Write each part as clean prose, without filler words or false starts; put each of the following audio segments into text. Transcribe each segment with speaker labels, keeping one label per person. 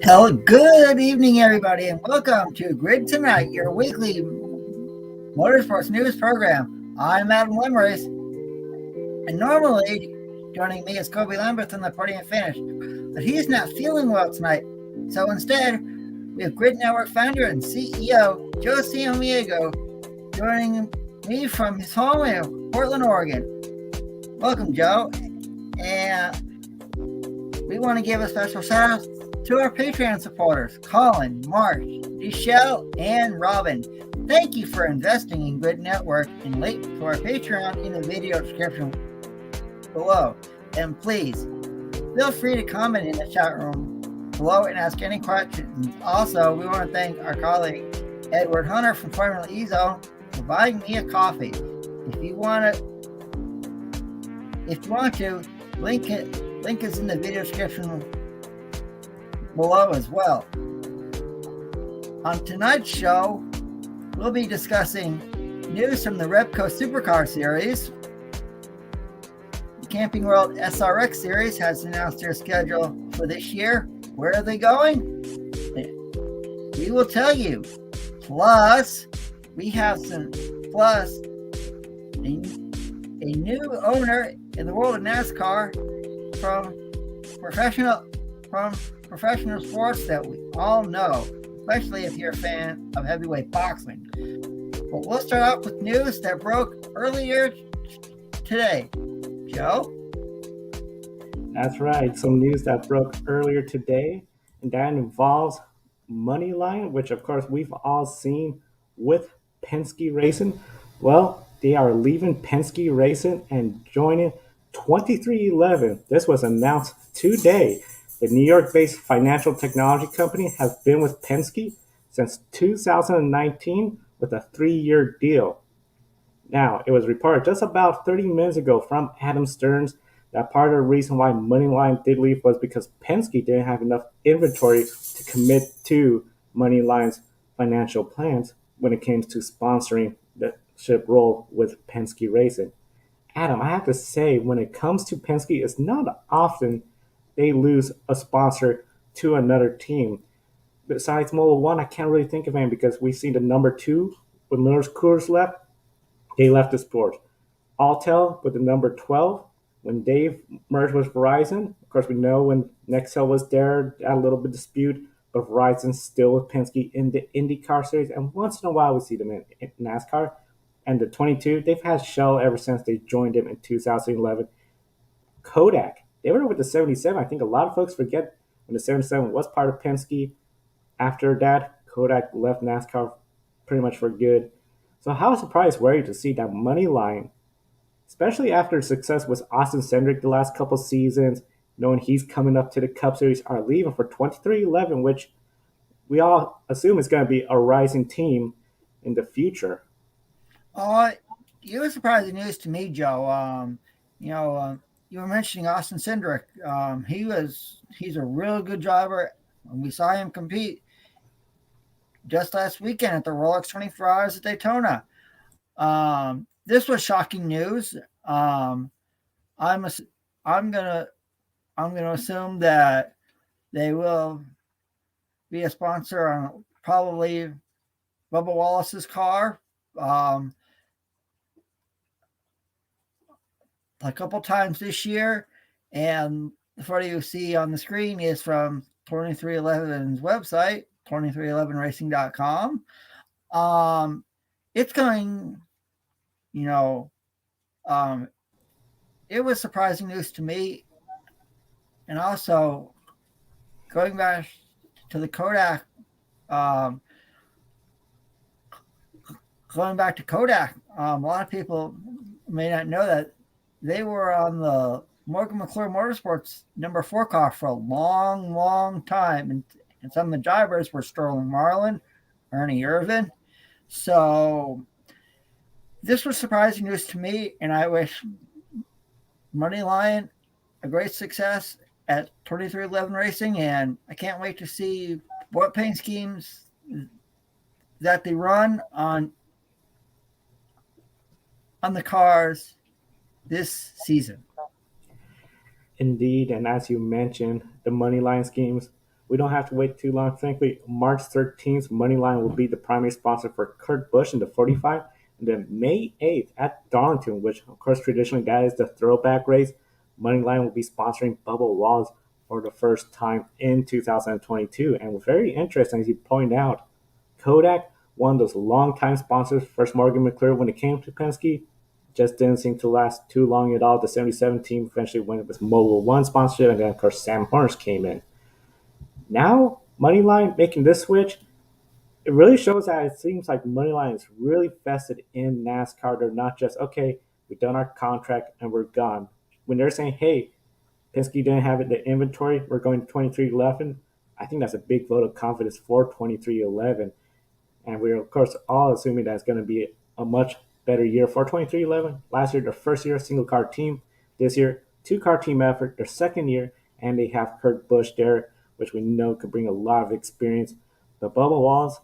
Speaker 1: Hello, good evening, everybody, and welcome to Grid Tonight, your weekly motorsports news program. I'm Adam Lemrace, and normally joining me is Kobe Lambert in the podium finish, but he's not feeling well tonight. So instead, we have Grid Network founder and CEO Joe Ciamiego joining me from his home in Portland, Oregon. Welcome, Joe, and we want to give a special shout out to our Patreon supporters, Colin, Mark, Michelle, and Robin. Thank you for investing in Grid Network, and link to our Patreon in the video description below. And please, feel free to comment in the chat room below and ask any questions. Also, we want to thank our colleague, Edward Hunter from Formula E Zone, for buying me a coffee. If you want to, link is in the video description below as well. On tonight's show, we'll be discussing news from the Repco Supercar Series. The Camping World SRX Series has announced their schedule for this year. Where are they going? We will tell you. Plus, a new owner in the world of NASCAR from professional sports that we all know, especially if you're a fan of heavyweight boxing. But we'll start off with news that broke earlier today. Joe?
Speaker 2: That's right. Some news that broke earlier today, and that involves MoneyLion, which of course we've all seen with Penske Racing. Well, they are leaving Penske Racing and joining 2311. This was announced today. The New York-based financial technology company has been with Penske since 2019 with a 3-year deal. Now, it was reported just about 30 minutes ago from Adam Stearns that part of the reason why MoneyLion did leave was because Penske didn't have enough inventory to commit to MoneyLion's financial plans when it came to sponsoring the ship role with Penske Racing. Adam, I have to say, when it comes to Penske, it's not often they lose a sponsor to another team. Besides Mobil 1, I can't really think of any because we've seen the number 2 when Miller's Coors left. They left the sport. Alltel with the number 12 when Dave merged with Verizon. Of course, we know when Nextel was there, had a little bit of dispute, but Verizon's still with Penske in the IndyCar series, and once in a while we see them in NASCAR. And the 22, they've had Shell ever since they joined them in 2011. Kodak, they were with the 77. I think a lot of folks forget when the 77 was part of Penske. After that, Kodak left NASCAR pretty much for good. So how surprised were you to see that MoneyLion, especially after success with Austin Cindric the last couple seasons, knowing he's coming up to the Cup Series, are leaving for 2311, which we all assume is going to be a rising team in the future.
Speaker 1: It was surprising news to me, Joe. You were mentioning Austin Cindric. He's a real good driver. We saw him compete just last weekend at the Rolex 24 Hours at Daytona. This was shocking news. I'm gonna assume that they will be a sponsor on probably Bubba Wallace's car. A couple times this year, and the photo you see on the screen is from 2311's website, 2311racing.com. It's going, it was surprising news to me. And also, going back to the Kodak, a lot of people may not know that they were on the Morgan McClure Motorsports number 4 car for a long, long time. And some of the drivers were Sterling Marlin, Ernie Irvin. So this was surprising news to me, and I wish MoneyLion a great success at 2311 Racing, and I can't wait to see what paint schemes that they run on the cars this season.
Speaker 2: Indeed, and as you mentioned, the MoneyLion schemes, we don't have to wait too long. Frankly, March 13th, MoneyLion will be the primary sponsor for Kurt Busch in the 45. And then May 8th at Darlington, which of course traditionally that is the throwback race, MoneyLion will be sponsoring Bubba Wallace for the first time in 2022. And very interesting, as you point out, Kodak, one of those long-time sponsors, first Morgan McClure when it came to Penske, just didn't seem to last too long at all. The 77 team eventually went with Mobil One sponsorship, and then of course Sam Horns came in. Now, MoneyLion making this switch, it really shows that it seems like MoneyLion is really vested in NASCAR. They're not just, okay, we've done our contract and we're gone. When they're saying, hey, Penske didn't have it in the inventory, we're going to 2311, I think that's a big vote of confidence for 2311. And we're, of course, all assuming that it's going to be a much better year for 2311. Last year, their first year, single car team. This year, two car team effort, their second year, and they have Kurt Busch there, which we know could bring a lot of experience. But Bubba Wallace,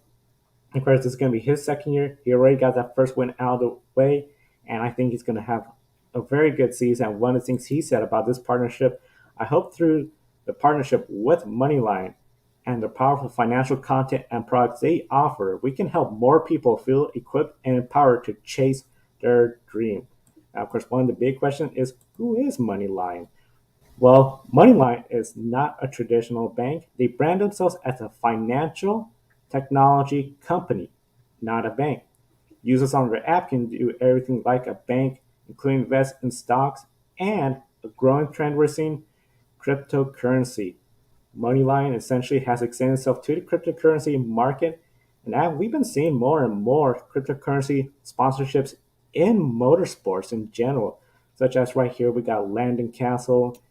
Speaker 2: of course, this is going to be his second year. He already got that first win out of the way, and I think he's going to have a very good season. And one of the things he said about this partnership, I hope through the partnership with MoneyLion and the powerful financial content and products they offer, we can help more people feel equipped and empowered to chase their dream. Now, of course, one of the big questions is, who is MoneyLion? Well, MoneyLion is not a traditional bank. They brand themselves as a financial technology company, not a bank. Users on their app can do everything like a bank, including invest in stocks and a growing trend we're seeing, cryptocurrency. MoneyLion essentially has extended itself to the cryptocurrency market, and we've been seeing more and more cryptocurrency sponsorships in motorsports in general, such as right here we got Landon Castle,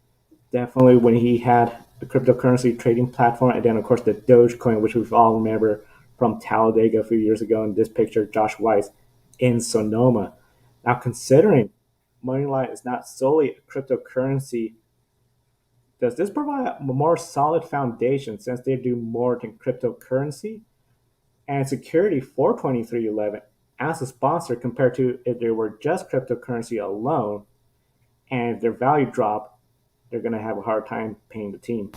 Speaker 2: definitely when he had the cryptocurrency trading platform, and then of course the Dogecoin, which we all remember from Talladega a few years ago. In this picture, Josh Weiss in Sonoma. Now, considering MoneyLion is not solely a cryptocurrency, does this provide a more solid foundation since they do more than cryptocurrency and security for 2311 as a sponsor compared to if they were just cryptocurrency alone? And if their value drop, they're going to have a hard time paying the team.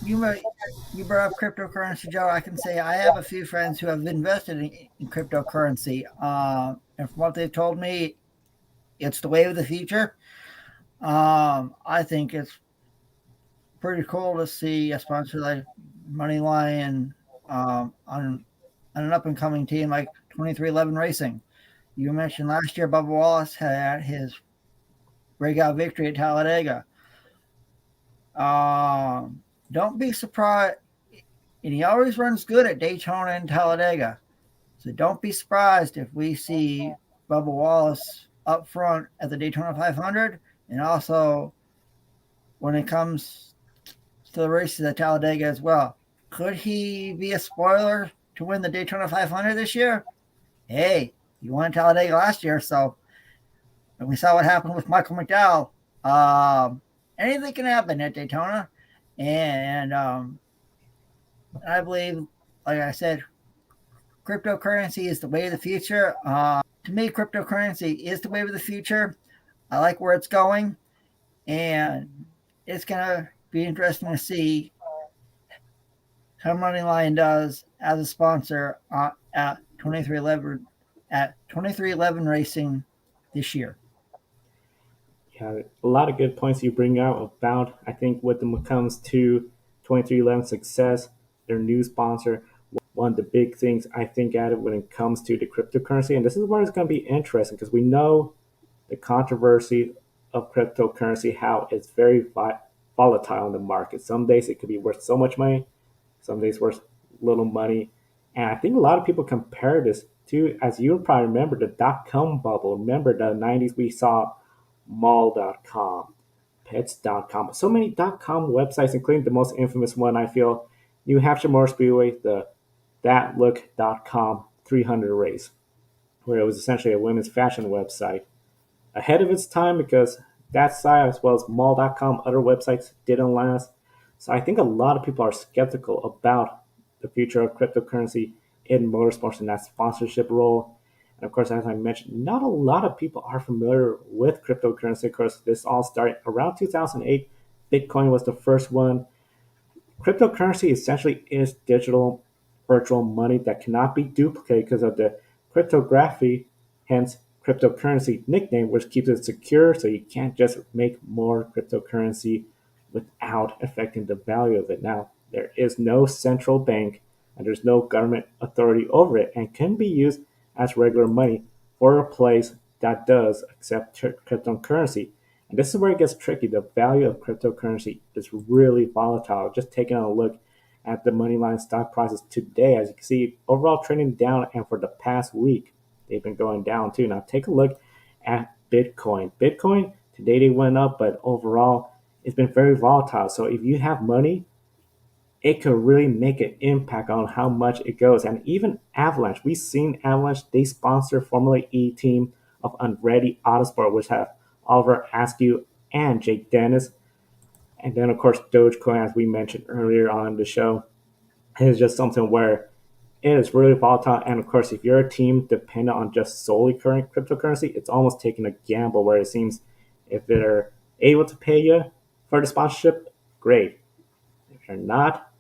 Speaker 1: You brought up cryptocurrency, Joe. I can say I have a few friends who have invested in cryptocurrency, and from what they've told me, it's the wave of the future. I think it's pretty cool to see a sponsor like MoneyLion on an up and coming team like 2311 Racing. You mentioned last year Bubba Wallace had his breakout victory at Talladega. Don't be surprised, and he always runs good at Daytona and Talladega. So don't be surprised if we see Bubba Wallace up front at the Daytona 500, and also when it comes to the races at Talladega as well. Could he be a spoiler to win the Daytona 500 this year? Hey, he won Talladega last year, so and we saw what happened with Michael McDowell. Anything can happen at Daytona, and I believe, like I said, cryptocurrency is the way of the future. To me, cryptocurrency is the way of the future. I like where it's going, and it's gonna be interesting to see how MoneyLion does as a sponsor at 2311 Racing this year.
Speaker 2: Yeah, a lot of good points you bring out about, I think, when it comes to 2311 success, their new sponsor. One of the big things I think at it when it comes to the cryptocurrency, and this is where it's going to be interesting because we know the controversy of cryptocurrency, how it's very volatile in the market. Some days it could be worth so much money, some days worth little money. And I think a lot of people compare this to, as you probably remember, the dot-com bubble. Remember the 90s, we saw mall.com, pets.com, so many .com websites, including the most infamous one, I feel, New Hampshire Motor Speedway, the thatlook.com 300 race, where it was essentially a women's fashion website. Ahead of its time because that site, as well as mall.com, other websites didn't last. So I think a lot of people are skeptical about the future of cryptocurrency in motorsports and that sponsorship role. And of course, as I mentioned, not a lot of people are familiar with cryptocurrency. Of course, this all started around 2008. Bitcoin was the first one. Cryptocurrency essentially is digital virtual money that cannot be duplicated because of the cryptography, hence cryptocurrency nickname, which keeps it secure so you can't just make more cryptocurrency without affecting the value of it. Now, there is no central bank and there's no government authority over it and can be used as regular money for a place that does accept cryptocurrency. And this is where it gets tricky. The value of cryptocurrency is really volatile. Just taking a look at the MoneyLion stock prices today, as you can see, overall trending down, and for the past week, they've been going down too. Now, take a look at Bitcoin. Bitcoin, today they went up, but overall, it's been very volatile. So if you have money, it could really make an impact on how much it goes. And even Avalanche, we've seen Avalanche, they sponsor Formula E team of Unready Autosport, which have Oliver Askew and Jake Dennis. And then, of course, Dogecoin, as we mentioned earlier on the show, is just something where it is really volatile. And of course, if you're a team dependent on just solely current cryptocurrency, it's almost taking a gamble where it seems if they're able to pay you for the sponsorship, great. If they're not,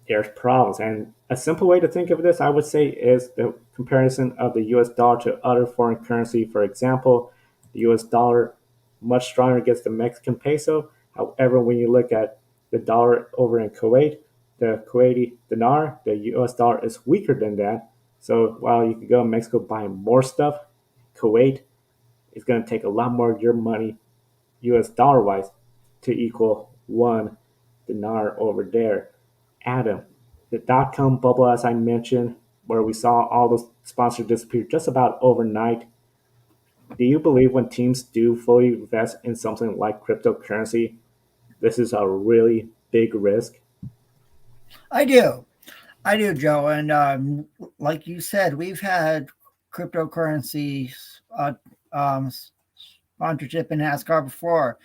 Speaker 2: there's problems. And a simple way to think of this, I would say, is the comparison of the US dollar to other foreign currency. For example, the US dollar much stronger against the Mexican peso. However, when you look at the dollar over in Kuwait, the Kuwaiti dinar, the US dollar is weaker than that. So while you can go to Mexico buying more stuff, Kuwait is going to take a lot more of your money, US dollar wise, to equal one dinar over there. Adam, the dot-com bubble, as I mentioned, where we saw all those sponsors disappear just about overnight. Do you believe when teams do fully invest in something like cryptocurrency, this is a really big risk?
Speaker 1: I do. I do, Joe. And like you said, we've had cryptocurrency sponsorship in NASCAR before.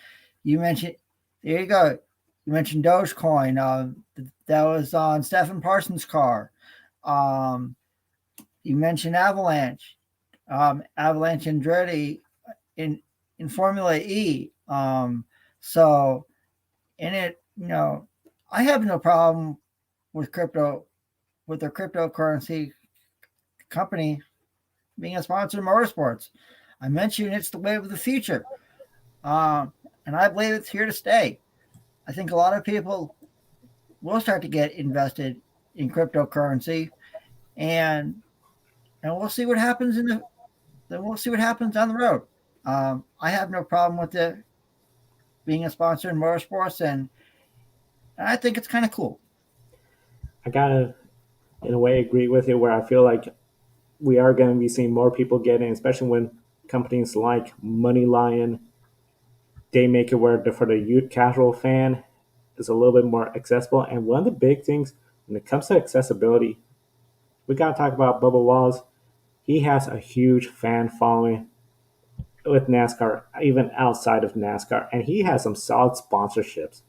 Speaker 1: You mentioned, there you go. You mentioned Dogecoin. That was on Stephen Parsons' car. Um, you mentioned Avalanche. Avalanche and Andretti in Formula E. So in it, I have no problem with their cryptocurrency company being a sponsor of motorsports. I mentioned it's the wave of the future, and I believe it's here to stay. I think a lot of people will start to get invested in cryptocurrency, and we'll see what happens then we'll see what happens down the road. I have no problem with it being a sponsor in motorsports, and I think it's kind of cool.
Speaker 2: I gotta, in a way, agree with you where I feel like we are going to be seeing more people get in, especially when companies like MoneyLion, they make it where for the youth casual fan is a little bit more accessible. And one of the big things when it comes to accessibility, we got to talk about Bubba Wallace. He has a huge fan following with NASCAR, even outside of NASCAR, and he has some solid sponsorships.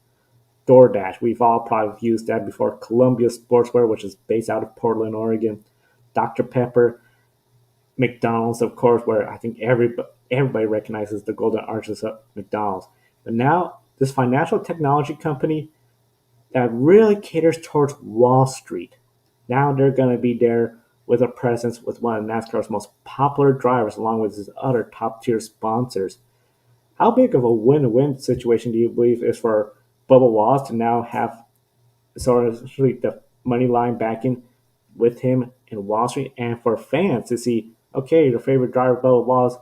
Speaker 2: DoorDash, we've all probably used that before. Columbia Sportswear, which is based out of Portland, Oregon. Dr. Pepper, McDonald's, of course, where I think everybody recognizes the golden arches of McDonald's. But now, this financial technology company that really caters towards Wall Street, now they're going to be there with a presence with one of NASCAR's most popular drivers, along with his other top tier sponsors. How big of a win-win situation do you believe is for Bubba Wallace to now have sort of the money line backing with him in Wall Street, and for fans to see, okay, your favorite driver, Bubba Wallace,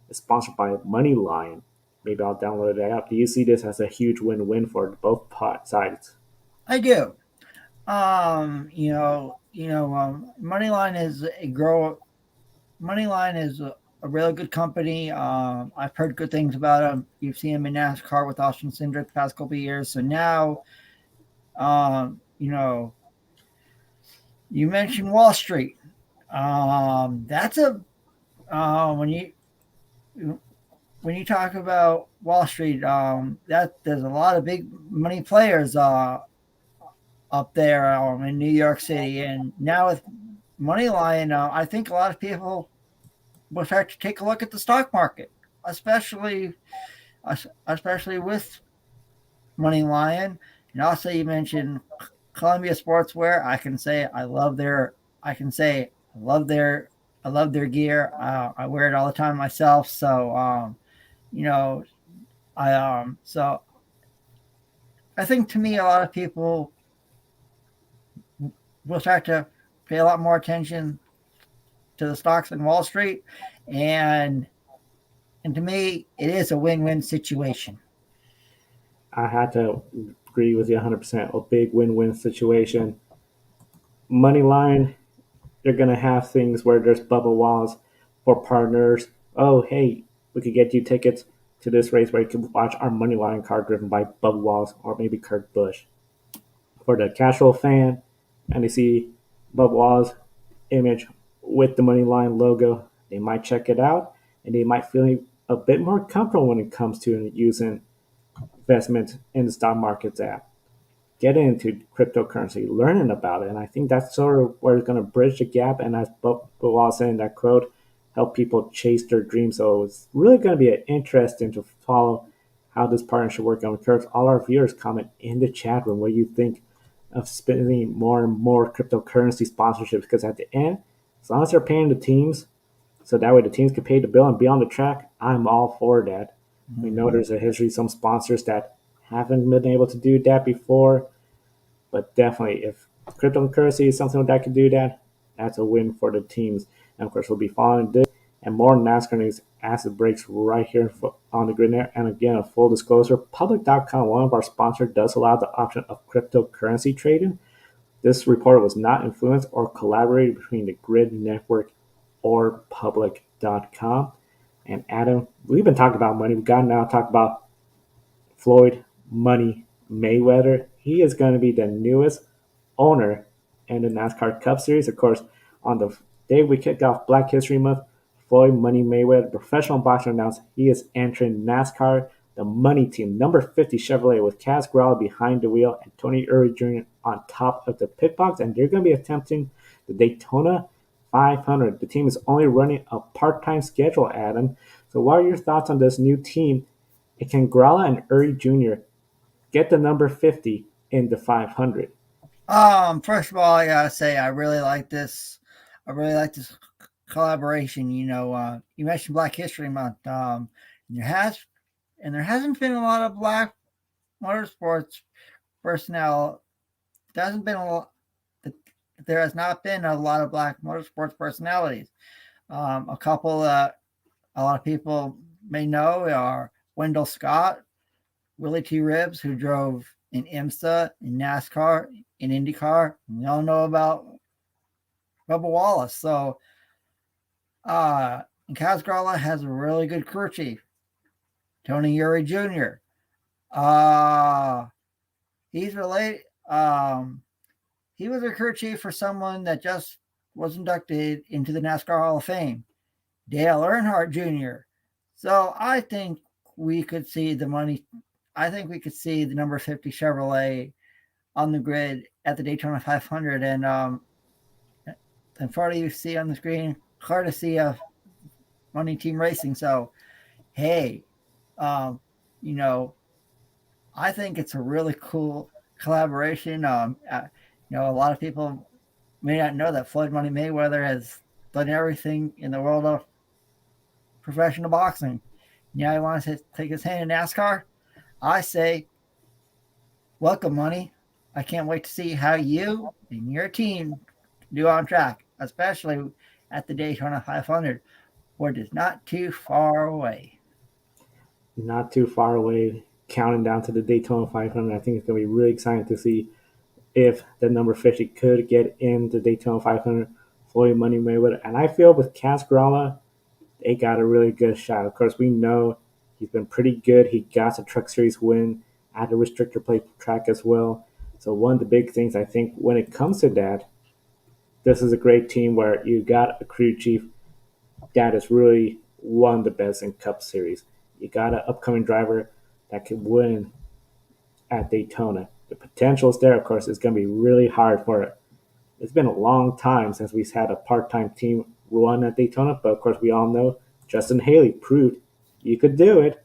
Speaker 2: is sponsored by MoneyLion. Maybe I'll download that app. Do you see this as a huge win-win for both sides?
Speaker 1: I do. Moneyline is Moneyline is a really good company. I've heard good things about them. You've seen them in NASCAR with Austin Cindric the past couple of years. So now, you mentioned Wall Street. That's a when you talk about Wall Street, that there's a lot of big money players up there in New York City, and now with MoneyLion, I think a lot of people will start to take a look at the stock market, especially with MoneyLion, And also, you mentioned Columbia Sportswear. I can say I love their gear. I wear it all the time myself. So, you know, so I think to me, a lot of people will start to pay a lot more attention to the stocks in Wall Street, and and to me, it is a win-win situation.
Speaker 2: I had to agree with you 100%. A big win-win situation. MoneyLion, they're gonna have things where there's Bubba Wallace for partners. Oh, hey, we could get you tickets to this race where you can watch our MoneyLion car driven by Bubba Wallace or maybe Kurt Busch. For the casual fan, and they see Bubba Wallace image with the MoneyLion logo, they might check it out and they might feel a bit more comfortable when it comes to using investment in the stock markets app, getting into cryptocurrency, learning about it. And I think that's sort of where it's going to bridge the gap. And as Bob was saying in that quote, help people chase their dreams. So it's really going to be interesting to follow how this partnership works. I encourage all our viewers comment in the chat room what you think of spending more and more cryptocurrency sponsorships. Because at the end, as long as they're paying the teams, so that way the teams can pay the bill and be on the track, I'm all for that. We know there's a history, some sponsors that haven't been able to do that before, but definitely if cryptocurrency is something that can do that, that's a win for the teams. And of course, we'll be following this and more NASCAR news as it breaks right here on the GRIDnet. And again, a full disclosure, public.com, one of our sponsors, does allow the option of cryptocurrency trading. This report was not influenced or collaborated between the Grid Network or public.com. And Adam, we've been talking about money. We've got to now talk about Floyd Money Mayweather. He is going to be the newest owner in the NASCAR Cup Series. Of course, on the day we kicked off Black History Month, Floyd Money Mayweather, professional boxer, announced he is entering NASCAR, the Money Team, number 50 Chevrolet, with Kaz Garla behind the wheel and Tony Eury Jr. on top of the pit box. And they're going to be attempting the Daytona 500. The team is only running a part-time schedule, Adam. So what are your thoughts on this new team? And can Garla and Eury Jr. get the number 50 in the 500?
Speaker 1: First of all, I gotta say I really like this. I really like this collaboration. You mentioned Black History Month. There hasn't been a lot of Black motorsports personnel. There hasn't been a lot. There has not been a lot of Black motorsports personalities. A couple that a lot of people may know are Wendell Scott, Willie T. Ribbs, who drove in IMSA, in NASCAR, in IndyCar. We all know about Bubba Wallace. So, and Kaz Garla has a really good crew chief, Tony Eury Jr. He's related. He was a crew chief for someone that just was inducted into the NASCAR Hall of Fame, Dale Earnhardt Jr. So I think we could see the money. I think we could see the number 50 Chevrolet on the grid at the Daytona 500, and for you see on the screen, courtesy of Money Team Racing. So, hey, you know, I think it's a really cool collaboration. A lot of people may not know that Floyd Money Mayweather has done everything in the world of professional boxing. Now he wants to take his hand in NASCAR. I say, welcome, Money. I can't wait to see how you and your team do on track, especially at the Daytona 500, which is not too far away.
Speaker 2: Not too far away, counting down to the Daytona 500. I think it's going to be really exciting to see if the number 50 could get in the Daytona 500, Floyd Money Mayweather. And I feel with Kaz Garla, they got a really good shot. Of course, we know he's been pretty good. He got a Truck Series win at a restrictor plate track as well. So one of the big things I think when it comes to that, this is a great team where you got a crew chief that is really one of the best in Cup Series. You got an upcoming driver that can win at Daytona. The potential is there. Of course, it's going to be really hard for it. It's been a long time since we've had a part-time team run at Daytona, but of course we all know Justin Haley proved you could do it.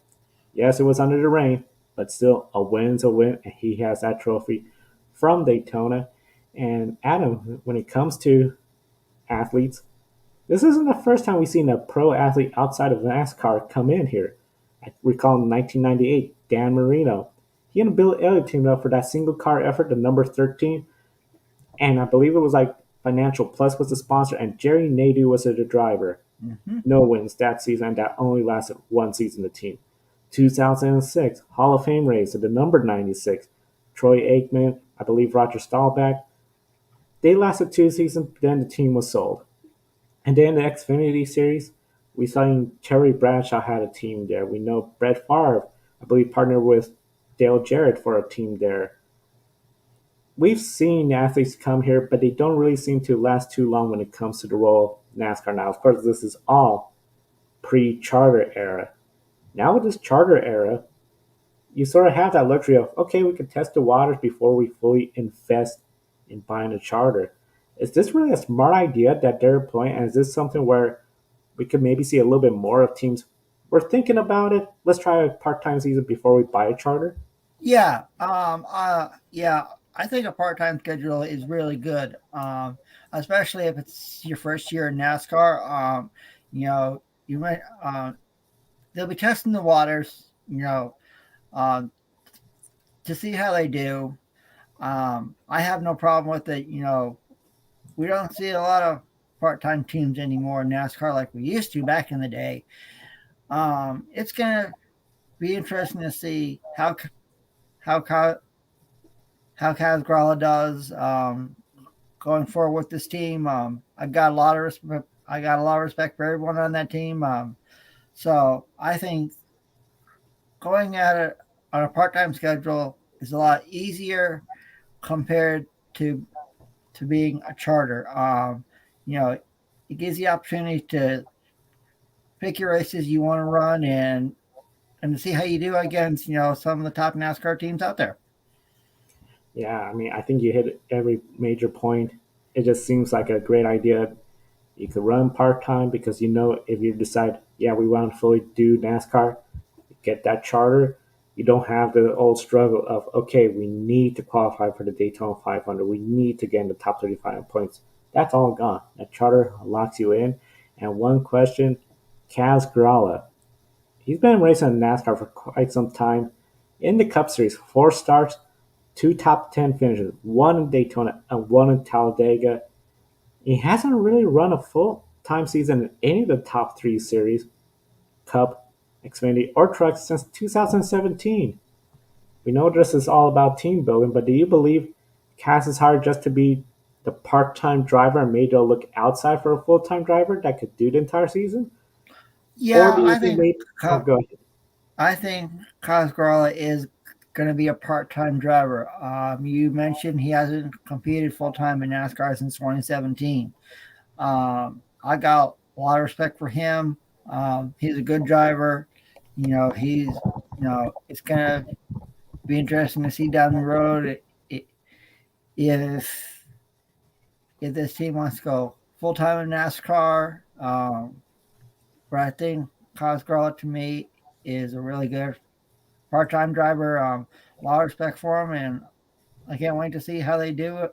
Speaker 2: Yes, it was under the rain, but still a win's a win, and he has that trophy from Daytona. And Adam, when it comes to athletes, this isn't the first time we've seen a pro athlete outside of NASCAR come in here. I recall in 1998, Dan Marino. He and Bill Elliott teamed up for that single car effort, the number 13, and I believe it was like Financial Plus was the sponsor, and Jerry Nadeau was the driver.
Speaker 1: Mm-hmm.
Speaker 2: No wins that season, and that only lasted one season. The team. 2006 Hall of Fame race at the number 96. Troy Aikman, I believe Roger Staubach. They lasted 2 seasons, then the team was sold. And then the Xfinity Series, we saw Terry Bradshaw had a team there. We know Brett Favre, I believe, partnered with Dale Jarrett for a team there. We've seen athletes come here, but they don't really seem to last too long when it comes to the role of NASCAR. Now, of course, this is all pre-charter era. Now with this charter era, you sort of have that luxury of, okay, we can test the waters before we fully invest in buying a charter. Is this really a smart idea that they're employing? And is this something where we could maybe see a little bit more of teams? We're thinking about it. Let's try a part-time season before we buy a charter.
Speaker 1: Yeah. Yeah. I think a part-time schedule is really good, especially if it's your first year in NASCAR. You know, you might they'll be testing the waters. Um, to see how they do. I have no problem with it. We don't see a lot of part-time teams anymore in NASCAR like we used to back in the day. It's gonna be interesting to see how Kaz Garla does going forward with this team. I got a lot of respect. I got a lot of respect for everyone on that team. So I think going at it on a part-time schedule is a lot easier compared to being a charter. It gives you the opportunity to pick your races you want to run and to see how you do against some of the top NASCAR teams out there.
Speaker 2: Yeah, I mean, I think you hit every major point. It just seems like a great idea. You could run part-time because if you decide, yeah, we want to fully do NASCAR, get that charter, you don't have the old struggle of, okay, we need to qualify for the Daytona 500. We need to get in the top 35 points. That's all gone. That charter locks you in. And one question, Kaz Garla. He's been racing in NASCAR for quite some time. In the Cup Series, 4 starts, 2 top 10 finishes, one in Daytona and one in Talladega. He hasn't really run a full-time season in any of the top 3 series, Cup, Xfinity, or Trucks since 2017. We know this is all about team building, but do you believe Cass is hired just to be the part-time driver and made to look outside for a full-time driver that could do the entire season? Or
Speaker 1: Yeah,
Speaker 2: do you think maybe? Oh, go ahead.
Speaker 1: I think Kaz Garla is going to be a part-time driver. You mentioned he hasn't competed full-time in NASCAR since 2017. I got a lot of respect for him. He's a good driver. It's going to be interesting to see down the road if this team wants to go full-time in NASCAR. But I think Kaz Garla, to me, is a really good part-time driver. A lot of respect for him, and I can't wait to see how they do it,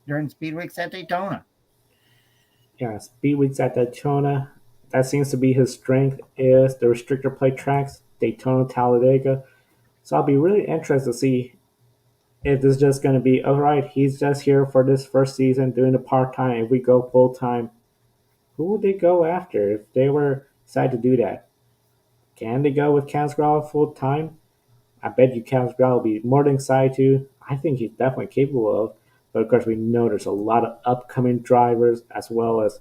Speaker 1: during speed weeks at Daytona.
Speaker 2: Yeah, speed weeks at Daytona. That seems to be his strength is the restrictor plate tracks, Daytona, Talladega. So I'll be really interested to see if this is just going to be, all right, he's just here for this first season doing the part-time. If we go full-time, who would they go after if they were decided to do that? Can they go with Kaz Grala full-time? I bet you Kaz Grala will be more than excited to. I think he's definitely capable of. But of course, we know there's a lot of upcoming drivers as well as,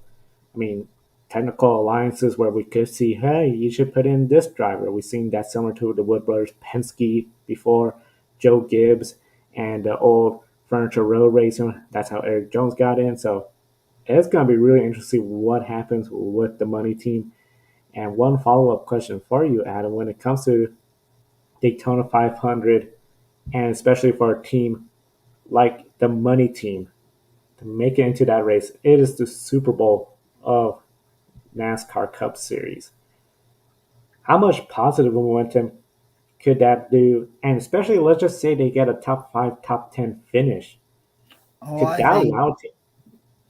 Speaker 2: I mean, technical alliances where we could see, hey, you should put in this driver. We've seen that similar to the Wood Brothers Penske before, Joe Gibbs, and the old Furniture Road Racing. That's how Eric Jones got in. So it's going to be really interesting what happens with the money team. And one follow-up question for you, Adam, when it comes to Daytona 500, and especially for a team like the money team to make it into that race, it is the Super Bowl of NASCAR Cup Series. How much positive momentum could that do? And especially, let's just say they get a top 5, top 10 finish.
Speaker 1: Oh,
Speaker 2: Could
Speaker 1: I
Speaker 2: that
Speaker 1: think.
Speaker 2: allow to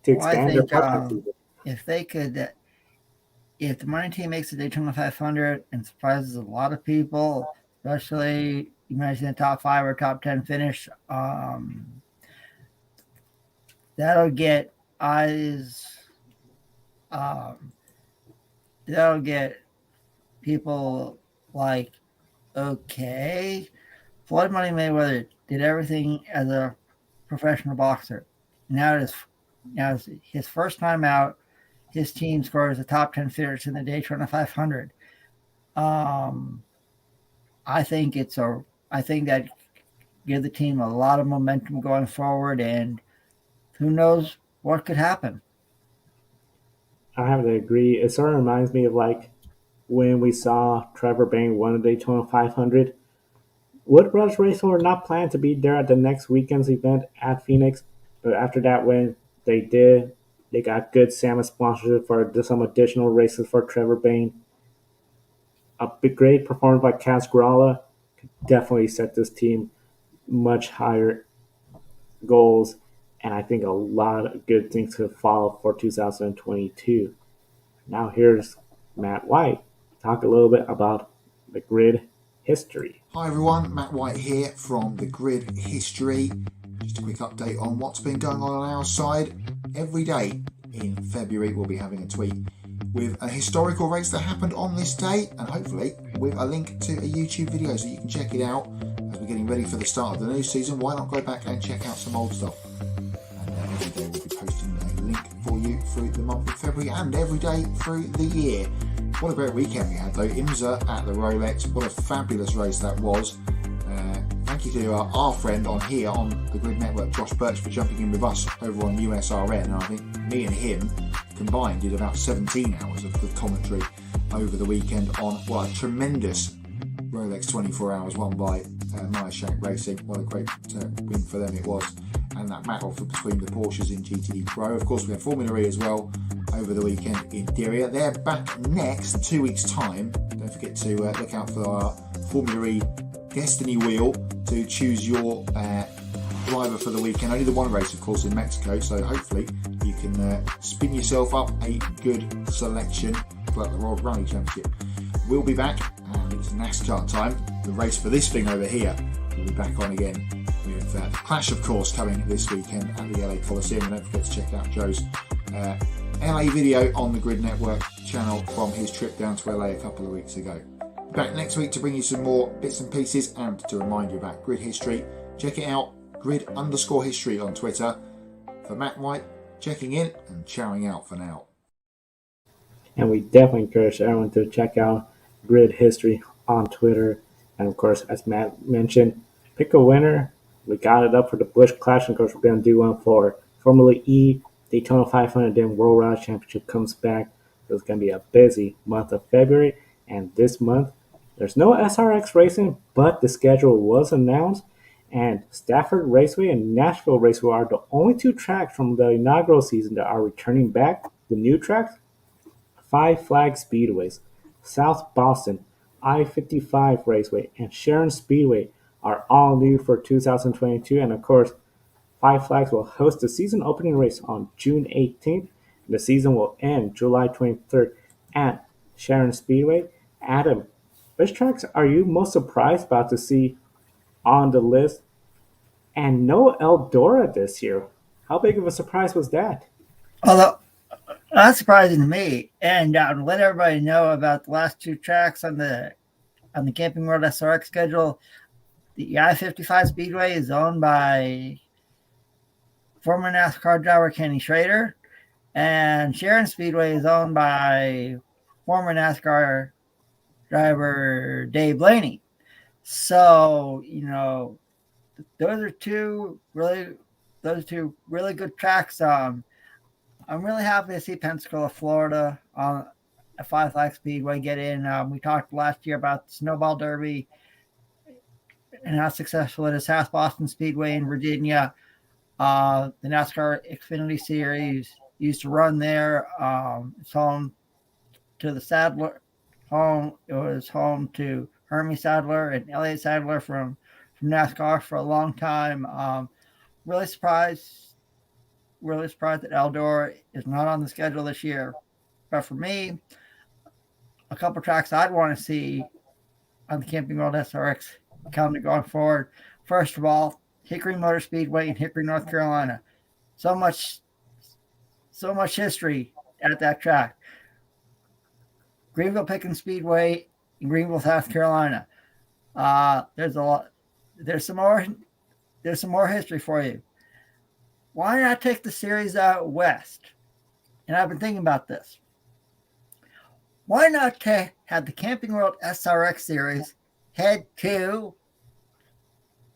Speaker 1: Oh, I
Speaker 2: expand their
Speaker 1: think
Speaker 2: postseason season?
Speaker 1: if they could, if the money team makes the Daytona 500 and surprises a lot of people, especially you mentioned the top 5 or top 10 finish, that'll get eyes. Um, that'll get people like, okay, Floyd Money Mayweather did everything as a professional boxer. Now it's his first time out. His team scores a top 10 finish in the Daytona 500. Um, I think that give the team a lot of momentum going forward, and who knows what could happen.
Speaker 2: I have to agree. It sort of reminds me of like when we saw Trevor Bayne won the Daytona 500. Wood Brothers Racing were not planned to be there at the next weekend's event at Phoenix, but after that, when they did, they got good Salmon sponsorship for some additional races for Trevor Bayne. A big, great performance by Kaz Garla could definitely set this team much higher goals, and I think a lot of good things could follow for 2022. Now here's Matt White talk a little bit about the grid history.
Speaker 3: Hi everyone, Matt White here from the Grid History. Just a quick update on what's been going on our side. Every day in February we'll be having a tweet with a historical race that happened on this day, and hopefully with a link to a YouTube video so you can check it out as we're getting ready for the start of the new season. Why not go back and check out some old stuff? And every day we'll be posting a link for you through the month of February and every day through the year. What a great weekend we had though. IMSA at the Rolex, what a fabulous race that was. Thank you to our friend on here on the Grid Network, Josh Birch, for jumping in with us over on USRN. And I think me and him combined did about 17 hours of commentary over the weekend on what a tremendous Rolex 24 hours won by Maya Shank Racing. What a great win for them it was. And that battle for between the Porsches in GTD Pro. Of course, we had Formula E as well over the weekend in Diriyah. They're back next 2 weeks' time. Don't forget to look out for our Formula E Destiny Wheel to choose your driver for the weekend. Only the one race, of course, in Mexico, so hopefully you can spin yourself up a good selection for the World Rally Championship. We'll be back, and it's NASCAR time. The race for this thing over here will be back on again with the Clash, of course, coming this weekend at the LA Coliseum. And don't forget to check out Joe's LA video on the Grid Network channel from his trip down to LA a couple of weeks ago. Back next week to bring you some more bits and pieces and to remind you about Grid History. Check it out, Grid_History on Twitter. For Matt White, checking in and chowing out for now.
Speaker 2: And we definitely encourage everyone to check out Grid History on Twitter. And of course, as Matt mentioned, pick a winner. We got it up for the Busch Clash, and of course, we're going to do one for Formula E, Daytona 500, then World Rally Championship comes back. So it's going to be a busy month of February. And this month, there's no SRX racing, but the schedule was announced. And Stafford Raceway and Nashville Raceway are the only two tracks from the inaugural season that are returning back. The new tracks, Five Flag Speedways, South Boston, I-55 Raceway, and Sharon Speedway are all new for 2022. And of course, Five Flags will host the season opening race on June 18th. The season will end July 23rd at Sharon Speedway. Adam, which tracks are you most surprised about to see on the list? And no Eldora this year. How big of a surprise was that?
Speaker 1: Although that's surprising to me, and let everybody know about the last two tracks on the Camping World SRX schedule. The I-55 Speedway is owned by former NASCAR driver Kenny Schrader, and Sharon Speedway is owned by former NASCAR driver Dave Blaney. So, those are two really good tracks. I'm really happy to see Pensacola, Florida on a Five Flag Speedway get in. We talked last year about the Snowball Derby and how successful it is. South Boston Speedway in Virginia. The NASCAR Xfinity Series used to run there. It's home to the Sadler home. It was home to Hermie Sadler and Elliott Sadler from NASCAR for a long time. Really surprised that Eldor is not on the schedule this year. But for me, a couple tracks I'd want to see on the Camping World SRX calendar going forward. First of all, Hickory Motor Speedway in Hickory, North Carolina. So much history at that track. Greenville Pickens Speedway in Greenville, South Carolina. There's some more history for you. Why not take the series out west? And I've been thinking about this. Why not have the Camping World SRX series head to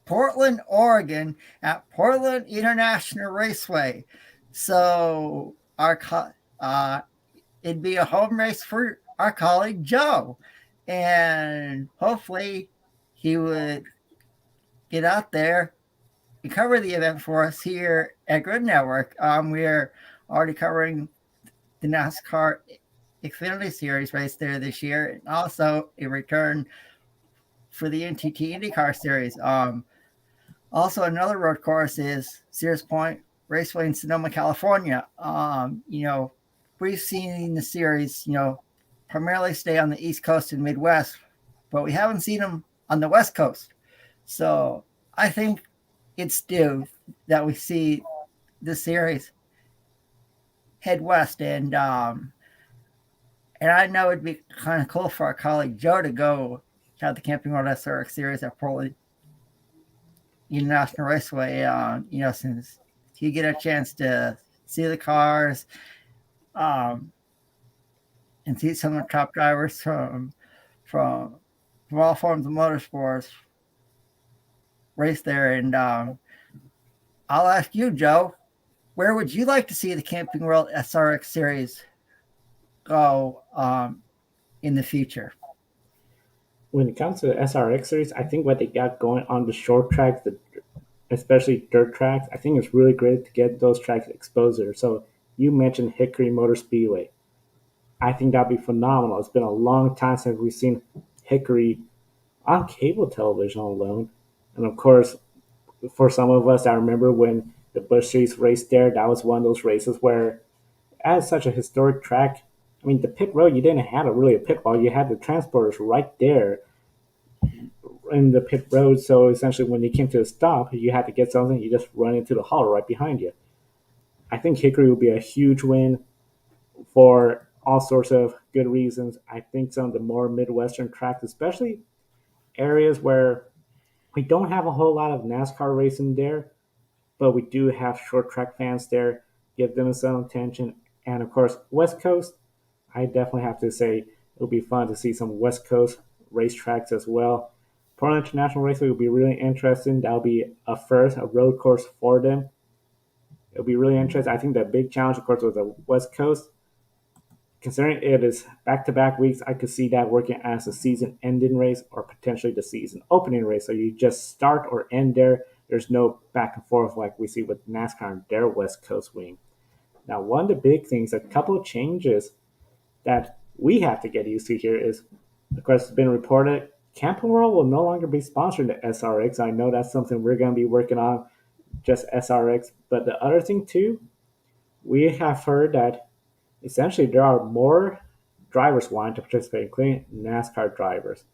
Speaker 1: Portland, Oregon at Portland International Raceway? So it'd be a home race for our colleague Joe, and hopefully he would get out there and cover the event for us here at Grid Network. We're already covering the NASCAR Xfinity Series race there this year, and also a return for the NTT IndyCar Series. Also, another road course is Sears Point Raceway in Sonoma, California. We've seen the series, primarily stay on the East Coast and Midwest, but we haven't seen them on the West Coast. So I think it's due that we see the series head west, and I know it'd be kind of cool for our colleague Joe to go have the Camping World SRX series at Portland International Raceway. Since you get a chance to see the cars, and see some of the top drivers from all forms of motorsports race there. And I'll ask you, Joe, where would you like to see the Camping World SRX series go in the future?
Speaker 2: When it comes to the SRX series, I think what they got going on the short tracks, especially dirt tracks, I think it's really great to get those tracks exposure. So you mentioned Hickory Motor Speedway. I think that'd be phenomenal. It's been a long time since we've seen Hickory on cable television alone. And of course, for some of us, I remember when the Busch Series raced there, that was one of those races where, as such a historic track, I mean, the pit road, you didn't have really a pit wall. You had the transporters right there in the pit road. So essentially, when you came to a stop, you had to get something, you just run into the hollow right behind you. I think Hickory will be a huge win for all sorts of good reasons. I think some of the more Midwestern tracks, especially areas where we don't have a whole lot of NASCAR racing there, but we do have short track fans there, give them some attention. And of course, West Coast, I definitely have to say it'll be fun to see some West Coast racetracks as well. Portland International Raceway will be really interesting. That'll be a road course for them. It'll be really interesting. I think the big challenge, of course, was the West Coast. Considering it is back-to-back weeks, I could see that working as a season-ending race or potentially the season-opening race. So you just start or end there. There's no back and forth like we see with NASCAR and their West Coast wing. Now, one of the big things, a couple of changes that we have to get used to here is, of course, it's been reported, Camping World will no longer be sponsoring the SRX. I know that's something we're going to be working on, just SRX. But the other thing, too, we have heard that essentially there are more drivers wanting to participate, including NASCAR drivers.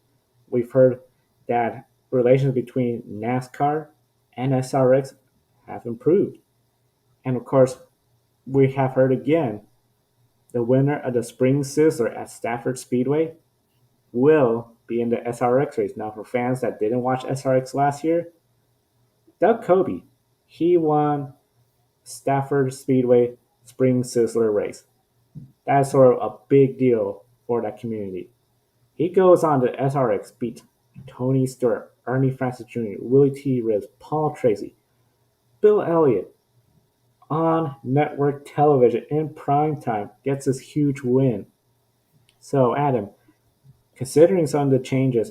Speaker 2: We've heard that relations between NASCAR and SRX have improved. And of course, we have heard again, the winner of the Spring Sizzler at Stafford Speedway will be in the SRX race. Now, for fans that didn't watch SRX last year, Doug Coby, he won Stafford Speedway Spring Sizzler race. That's sort of a big deal for that community. He goes on to SRX, beat Tony Stewart, Ernie Francis Jr., Willie T. Ribbs, Paul Tracy, Bill Elliott on network television in prime time, gets this huge win. So, Adam, considering some of the changes,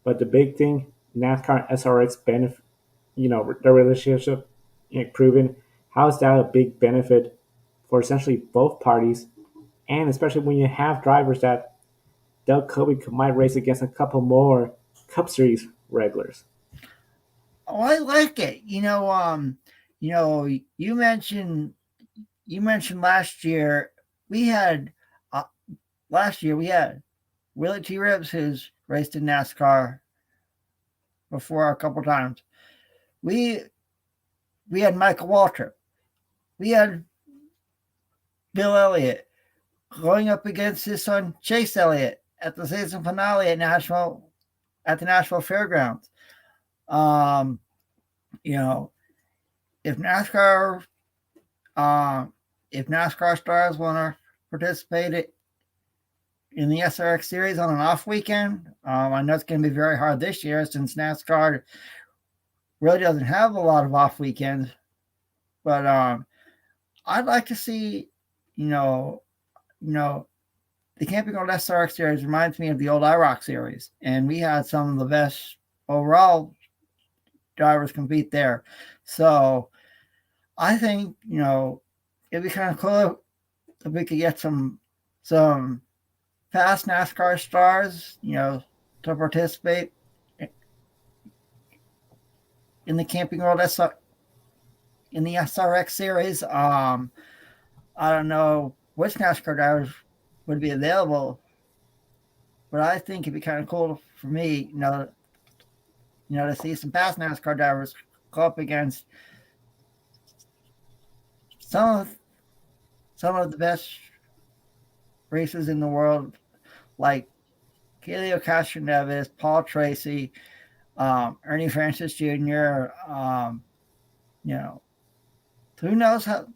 Speaker 2: but the big thing, NASCAR and SRX benefit, their relationship improving, how is that a big benefit for essentially both parties? And especially when you have drivers that Doug Kobe might race against a couple more Cup Series regulars.
Speaker 1: Oh, I like it. You mentioned last year we had Willie T. Ribbs, who's raced in NASCAR before a couple times. We had Michael Waltrip. We had Bill Elliott going up against his son Chase Elliott at the season finale at the Nashville Fairgrounds. If NASCAR stars want to participate in the SRX series on an off weekend, I know it's going to be very hard this year since NASCAR really doesn't have a lot of off weekends. But I'd like to see, the Camping World SRX series reminds me of the old IROC series, and we had some of the best overall drivers compete there. So I think, it'd be kind of cool if we could get some past NASCAR stars, to participate in the Camping World in the SRX series. I don't know which NASCAR drivers would be available, but I think it'd be kind of cool for me, to see some past NASCAR drivers go up against some of the best racers in the world, like Helio Castroneves, Paul Tracy, Ernie Francis Jr. Who knows how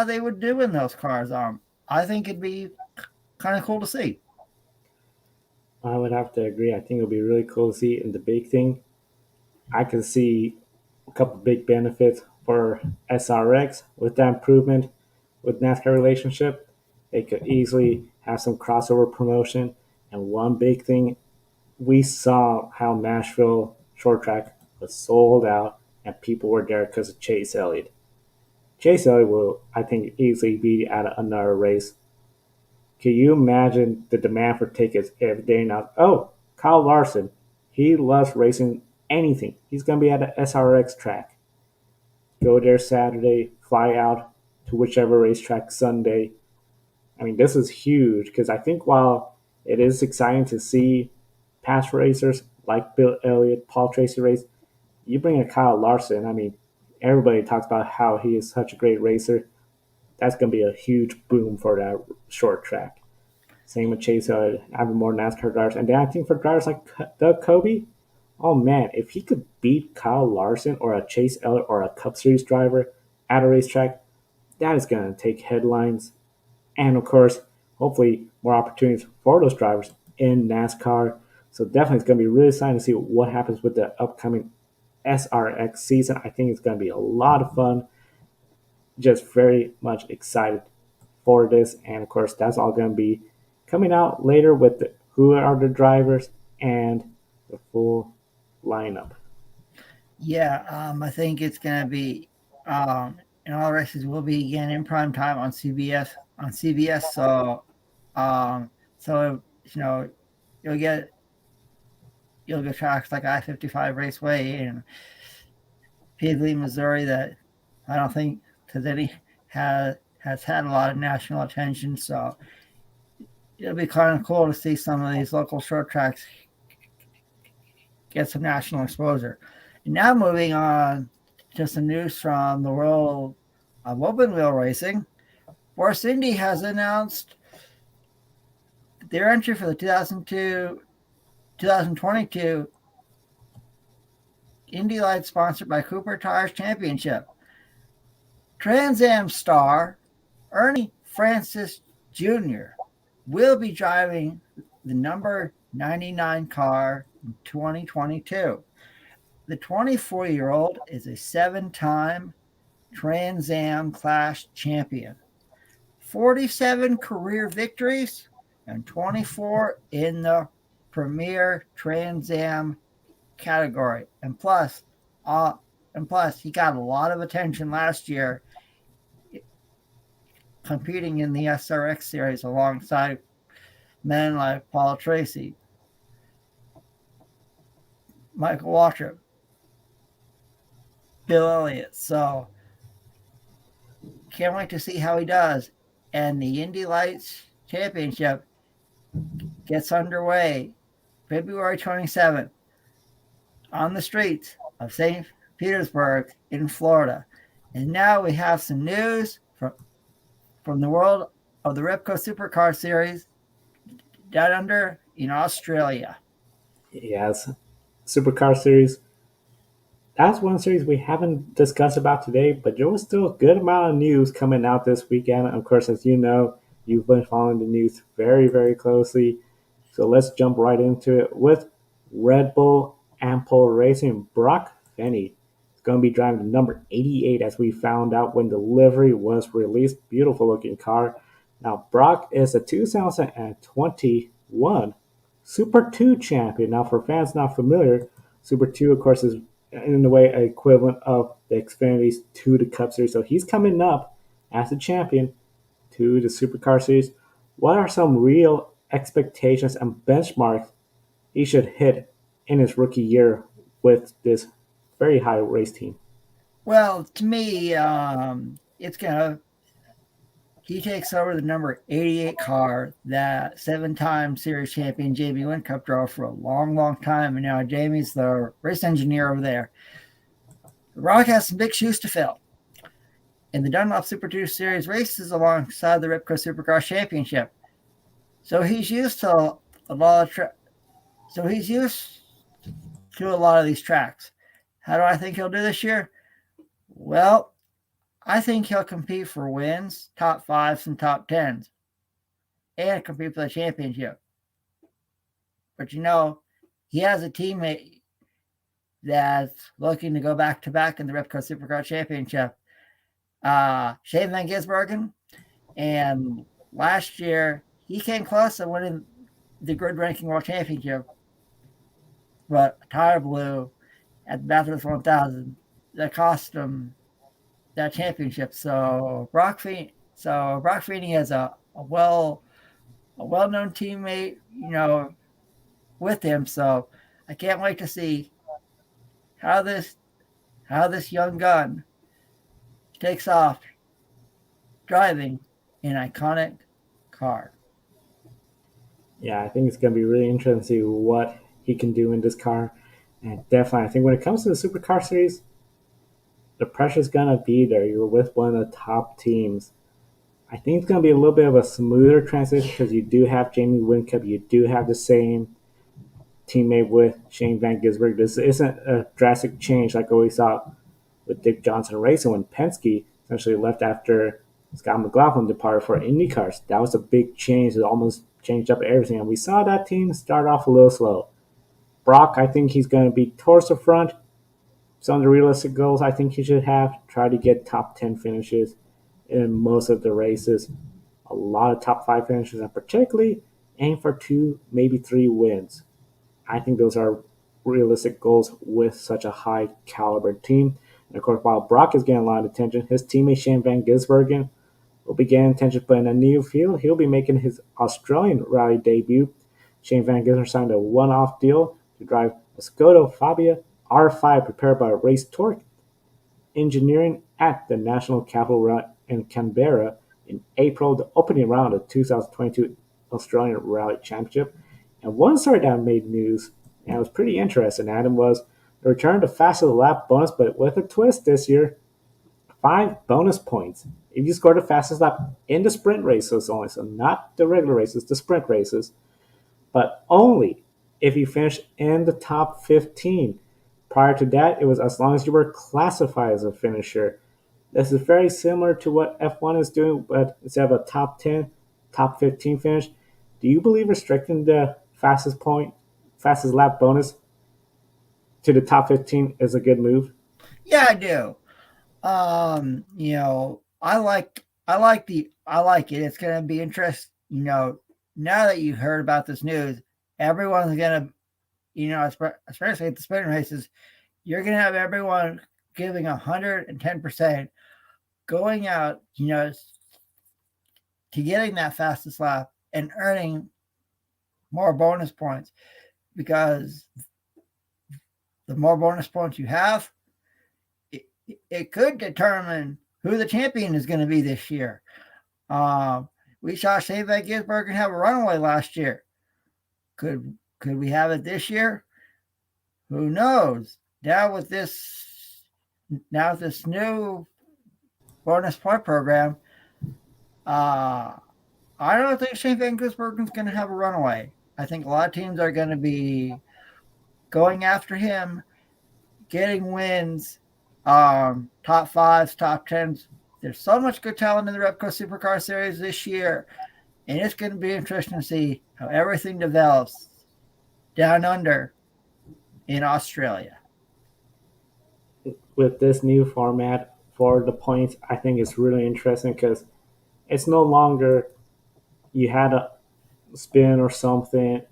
Speaker 1: they would do in those cars? I think it'd be kind of cool to see.
Speaker 2: I would have to agree. I think it would be really cool to see. And the big thing, I can see a couple big benefits for SRX with that improvement with NASCAR relationship. They could easily have some crossover promotion. And one big thing, we saw how Nashville short track was sold out and people were there because of Chase Elliott. Chase Elliott will, I think, easily be at another race. Can you imagine the demand for tickets if they're not? Oh, Kyle Larson, he loves racing anything. He's going to be at an SRX track. Go there Saturday, fly out to whichever racetrack Sunday. I mean, this is huge because I think while it is exciting to see past racers like Bill Elliott, Paul Tracy race, you bring a Kyle Larson. I mean, everybody talks about how he is such a great racer. That's going to be a huge boom for that short track. Same with Chase Elliott, having more NASCAR drivers. And then I think for drivers like Doug Kobe, oh man, if he could beat Kyle Larson or a Chase Elliott or a Cup Series driver at a racetrack, that is going to take headlines. And of course, hopefully more opportunities for those drivers in NASCAR. So definitely it's going to be really exciting to see what happens with the upcoming SRX season. I think it's going to be a lot of fun. Just very much excited for this. And of course, that's all going to be coming out later with who are the drivers and the full lineup.
Speaker 1: Yeah, I think it's going to be, and all the races will be again in prime time on CBS. So, you'll get tracks like I-55 Raceway and Paisley, Missouri, that I don't think has had a lot of national attention. So it'll be kind of cool to see some of these local short tracks get some national exposure. And now moving on to some news from the world of open wheel racing. Force Indy has announced their entry for the 2022 Indy Lights sponsored by Cooper Tires Championship. Trans Am star Ernie Francis Jr. will be driving the number 99 car in 2022. The 24-year-old is a 7-time Trans Am Clash champion, 47 career victories, and 24 in the Premier Trans Am category. And plus, he got a lot of attention last year competing in the SRX series alongside men like Paul Tracy, Michael Waltrip, Bill Elliott. So can't wait to see how he does. And the Indy Lights Championship gets underway February 27th on the streets of St. Petersburg in Florida. And now we have some news from the world of the Repco Supercar Series down under in Australia.
Speaker 2: Yes, Supercar Series. That's one series we haven't discussed about today, but there was still a good amount of news coming out this weekend. Of course, as you know, you've been following the news very, very closely. So let's jump right into it with Red Bull Ampol Racing. Brock Fenny is going to be driving the number 88, as we found out when the livery was released. Beautiful looking car. Now, Brock is a 2021 Super 2 champion. Now, for fans not familiar, Super 2, of course, is in a way equivalent of the Xfinity's to the Cup Series. So he's coming up as a champion to the Supercar Series. What are some real expectations and benchmarks he should hit in his rookie year with this very high race team?
Speaker 1: Well, to me, it's gonna. He takes over the number 88 car that 7-time series champion Jamie Whincup drove for a long, long time, and now Jamie's the race engineer over there. Rock has some big shoes to fill. In the Dunlop Super 2 Series races alongside the Repco Supercross Championship, so he's used to a lot of these tracks. How do I think he'll do this year? Well, I think he'll compete for wins, top 5s and top 10s, and compete for the championship. But he has a teammate that's looking to go back-to-back in the Repco Supercar Championship, Shane Van Gisbergen. And last year, he came close to winning the Grid Ranking World Championship, but a tire blew at the Bathurst 1000 that cost him that championship. So Brock Feeney has a well-known teammate, with him. So I can't wait to see how this young gun takes off driving an iconic car.
Speaker 2: Yeah, I think it's going to be really interesting to see what he can do in this car. And definitely, I think when it comes to the Supercar Series, the pressure's going to be there. You're with one of the top teams. I think it's going to be a little bit of a smoother transition because you do have Jamie Whincup. You do have the same teammate with Shane Van Gisbergen. This isn't a drastic change like we saw with Dick Johnson Racing when Penske essentially left after Scott McLaughlin departed for IndyCars. That was a big change. It almost changed up everything. And we saw that team start off a little slow. Brock, I think he's going to be towards the front. Some of the realistic goals I think he should have, try to get top 10 finishes in most of the races. A lot of top 5 finishes, and particularly aim for 2, maybe 3 wins. I think those are realistic goals with such a high caliber team. And of course, while Brock is getting a lot of attention, his teammate Shane Van Gisbergen will be getting attention, but in a new field, he'll be making his Australian rally debut. Shane Van Gisbergen signed a one-off deal to drive a Skoda Fabia R5 prepared by Race Torque Engineering at the National Capital Rally in Canberra in April, the opening round of the 2022 Australian Rally Championship. And one story that made news, and it was pretty interesting, Adam, was the return to fastest lap bonus, but with a twist this year. 5 bonus points if you score the fastest lap in the sprint races only, so not the regular races, the sprint races, but only if you finish in the top 15. Prior to that, it was as long as you were classified as a finisher. This is very similar to what F1 is doing, but instead of a top 10, top 15 finish, do you believe restricting the fastest lap bonus to the top 15 is a good move?
Speaker 1: Yeah, I do. I like it. It's gonna be interesting. Now that you heard about this news, everyone's gonna, especially at the sprint races, you're gonna have everyone giving 110%, going out, to getting that fastest lap and earning more bonus points, because the more bonus points you have, it could determine who the champion is going to be this year. We saw Shane Van Gisbergen have a runaway last year. Could we have it this year? Who knows? Now with this new bonus point program, I don't think Shane Van Gisbergen's going to have a runaway. I think a lot of teams are going to be going after him, getting wins, top fives, top tens. There's so much good talent in the Repco Supercar Series this year, and it's going to be interesting to see how everything develops down under in Australia.
Speaker 2: With this new format for the points, I think it's really interesting because it's no longer you had a spin or something,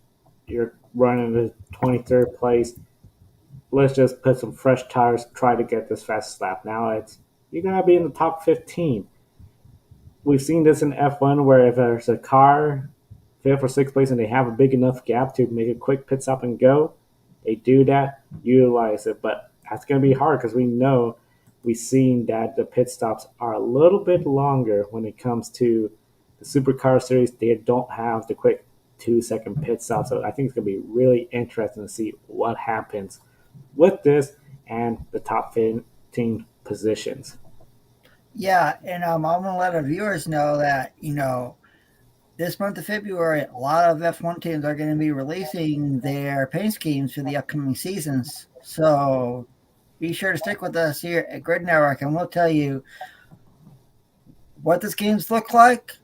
Speaker 2: you're running the 23rd place. Let's just put some fresh tires, try to get this fast lap. Now it's you're gonna be in the top 15. We've seen this in F1 where if there's a car fifth or sixth place and they have a big enough gap to make a quick pit stop and go, they do that, utilize it. But that's gonna be hard because we've seen that the pit stops are a little bit longer when it comes to the Supercar Series. They don't have the quick 2-second pit stop. So I think it's going to be really interesting to see what happens with this and the top 15 positions.
Speaker 1: Yeah, and I'm going to let our viewers know that, this month of February, a lot of F1 teams are going to be releasing their paint schemes for the upcoming seasons. So be sure to stick with us here at Grid Network, and we'll tell you what the schemes look like.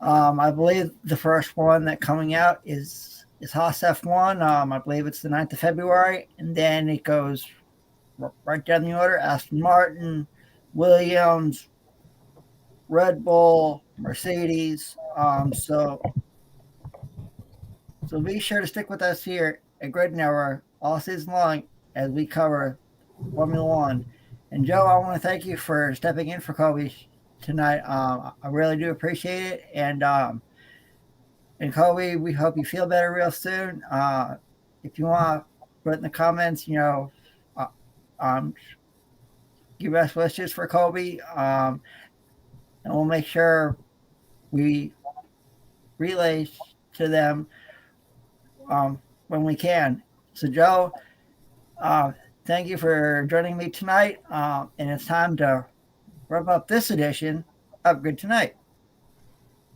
Speaker 1: I believe the first one that coming out is Haas F1. I believe it's the 9th of February, and then it goes right down the order: Aston Martin, Williams, Red Bull, Mercedes. So be sure to stick with us here at Grid Network all season long as we cover Formula One. And Joe, I want to thank you for stepping in for Kobe tonight. I really do appreciate it. And Kobe, we hope you feel better real soon. If you want to put in the comments, give best wishes for Kobe. And we'll make sure we relay to them when we can. So, Joe, thank you for joining me tonight. And it's time to wrap up this edition of Grid Tonight.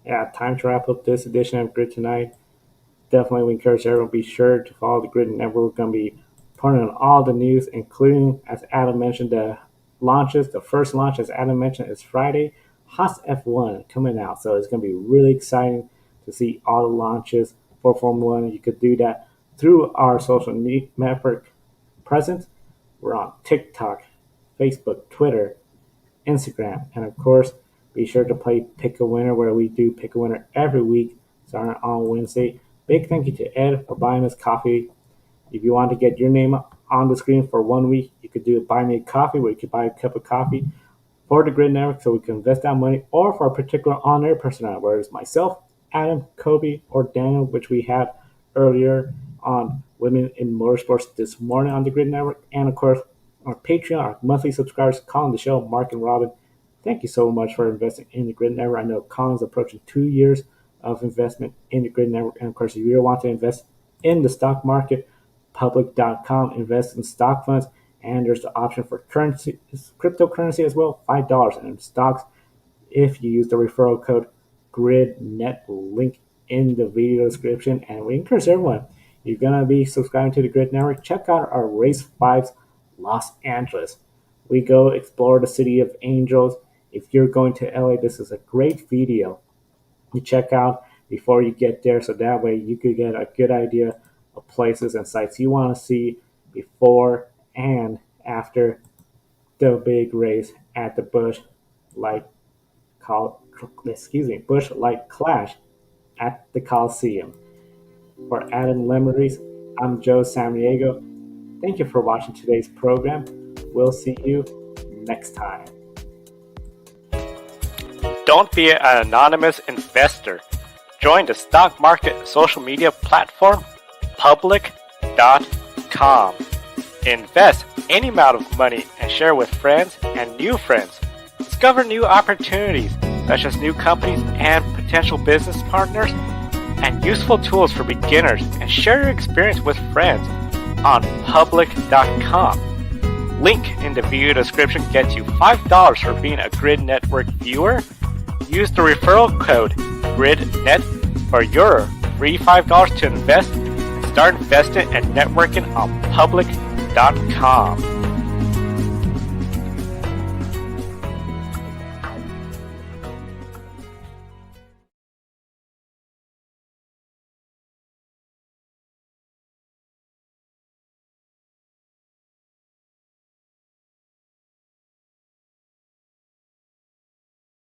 Speaker 2: Yeah, time to wrap up this edition of Grid Tonight. Definitely, we encourage everyone to be sure to follow the Grid Network. We're going to be putting on all the news, including, as Adam mentioned, the launches. The first launch, as Adam mentioned, is Friday. Haas F1 coming out. So it's going to be really exciting to see all the launches for Formula One. You could do that through our social network presence. We're on TikTok, Facebook, Twitter, Instagram, and of course, be sure to play Pick a Winner, where we do Pick a Winner every week, starting on Wednesday. Big thank you to Ed for buying us coffee. If you want to get your name on the screen for 1 week, you could do a Buy Me a Coffee, where you could buy a cup of coffee for the Grid Network so we can invest that money, or for a particular on-air personnel, whether it's myself, Adam, Kobe, or Daniel, which we had earlier on Women in Motorsports this morning on the Grid Network, and of course, our Patreon, our monthly subscribers, calling the show, Mark and Robin. Thank you so much for investing in the Grid Network. I know Colin's approaching 2 years of investment in the Grid Network. And of course, if you want to invest in the stock market, public.com, invest in stock funds. And there's the option for currency, cryptocurrency as well, $5 in stocks if you use the referral code GRIDnet, link in the video description. And we encourage everyone, you're going to be subscribing to the Grid Network, check out our Race 5's Los Angeles. We go explore the city of angels. If you're going to LA, this is a great video you check out before you get there, so that way you could get a good idea of places and sites you want to see before and after the big race at the Busch Light Clash at the Coliseum. For Adam Lemeries, I'm Joe Samaniego. Thank you for watching today's program. We'll see you next time.
Speaker 4: Don't be an anonymous investor. Join the stock market social media platform public.com. Invest any amount of money and share with friends and new friends. Discover new opportunities such as new companies and potential business partners and useful tools for beginners, and share your experience with friends on public.com. Link in the video description gets you $5 for being a Grid Network viewer. Use the referral code GRIDnet for your free $5 to invest and start investing and networking on public.com.